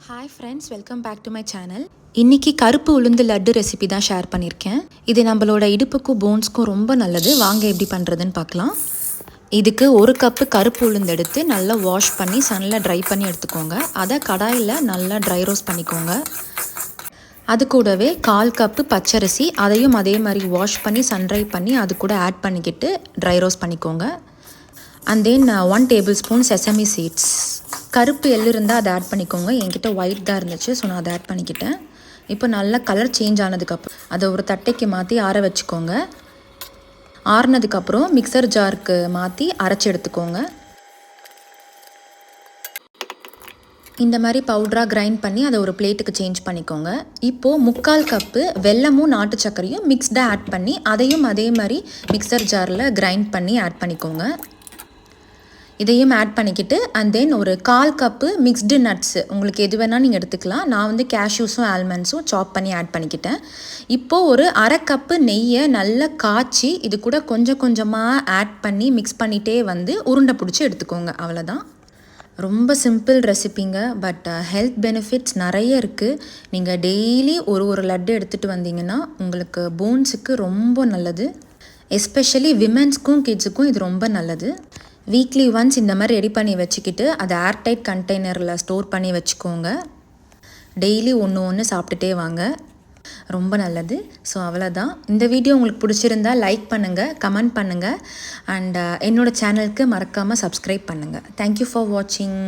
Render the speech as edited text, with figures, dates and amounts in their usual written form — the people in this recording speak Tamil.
Hi friends, welcome back to my channel. இன்றைக்கி கருப்பு உளுந்து லட்டு ரெசிபி தான் ஷேர் பண்ணியிருக்கேன். இது நம்மளோட இடுப்புக்கும் போன்ஸ்க்கும் ரொம்ப நல்லது. வாங்க எப்படி பண்ணுறதுன்னு பார்க்கலாம். இதுக்கு 1 கப்பு கருப்பு உளுந்து எடுத்து நல்லா வாஷ் பண்ணி சன்னில் ட்ரை பண்ணி எடுத்துக்கோங்க. அதை கடாயில் நல்லா ட்ரை ரோஸ்ட் பண்ணிக்கோங்க. அது கூடவே 1/4 கப்பு பச்சரிசி, அதையும் அதே மாதிரி வாஷ் பண்ணி சன் ட்ரை பண்ணி அது கூட ஆட் பண்ணிக்கிட்டு ட்ரை ரோஸ்ட் பண்ணிக்கோங்க. And then 1 tablespoon sesame seeds. கருப்பு எள்ளு இருந்தால் அதை ஆட் பண்ணிக்கோங்க. என்கிட்ட ஒயிட் தான் இருந்துச்சு, ஸோ நான் அதை ஆட் பண்ணிக்கிட்டேன். இப்போ நல்லா கலர் சேஞ்ச் ஆனதுக்கப்புறம் அதை ஒரு தட்டைக்கு மாற்றி ஆற வச்சுக்கோங்க. ஆறுனதுக்கப்புறம் மிக்சர் ஜாருக்கு மாற்றி அரைச்சி எடுத்துக்கோங்க. இந்த மாதிரி பவுடராக கிரைண்ட் பண்ணி அதை ஒரு பிளேட்டுக்கு சேஞ்ச் பண்ணிக்கோங்க. இப்போது 3/4 கப்பு வெல்லமும் நாட்டு சர்க்கரையும் மிக்ஸ்டாக ஆட் பண்ணி அதையும் அதே மாதிரி மிக்சர் ஜாரில் கிரைண்ட் பண்ணி ஆட் பண்ணிக்கோங்க. இதையும் ஆட் பண்ணிக்கிட்டு அண்ட் தென் ஒரு 1/4 கப்பு மிக்ஸ்டு நட்ஸு, உங்களுக்கு எது வேணால் நீங்கள் எடுத்துக்கலாம். நான் வந்து கேஷ்யூஸும் ஆல்மண்ட்ஸும் சாப் பண்ணி ஆட் பண்ணிக்கிட்டேன். இப்போது ஒரு 1/2 கப்பு நெய்யை நல்லா காய்ச்சி இது கூட கொஞ்சம் கொஞ்சமாக ஆட் பண்ணி மிக்ஸ் பண்ணிகிட்டே வந்து உருண்டை பிடிச்சி எடுத்துக்கோங்க. அவ்வளோதான். ரொம்ப சிம்பிள் ரெசிபிங்க, பட் ஹெல்த் பெனிஃபிட்ஸ் நிறைய இருக்குது. நீங்கள் டெய்லி ஒரு லட்டு எடுத்துகிட்டு வந்தீங்கன்னா உங்களுக்கு போன்ஸுக்கு ரொம்ப நல்லது. எஸ்பெஷலி விமென்ஸ்க்கும் கிட்ஸுக்கும் இது ரொம்ப நல்லது. வீக்லி ஒன்ஸ் இந்த மாதிரி ரெடி பண்ணி வச்சுக்கிட்டு அதை ஏர்டைட் கண்டெய்னரில் ஸ்டோர் பண்ணி வச்சுக்கோங்க. டெய்லி ஒன்று சாப்பிட்டுட்டே வாங்க, ரொம்ப நல்லது. ஸோ அவ்வளோதான். இந்த வீடியோ உங்களுக்கு பிடிச்சிருந்தா லைக் பண்ணுங்கள், கமெண்ட் பண்ணுங்கள், அண்ட் என்னோடய சேனலுக்கு மறக்காமல் சப்ஸ்கிரைப் பண்ணுங்கள். தேங்க்யூ ஃபார் வாட்சிங்.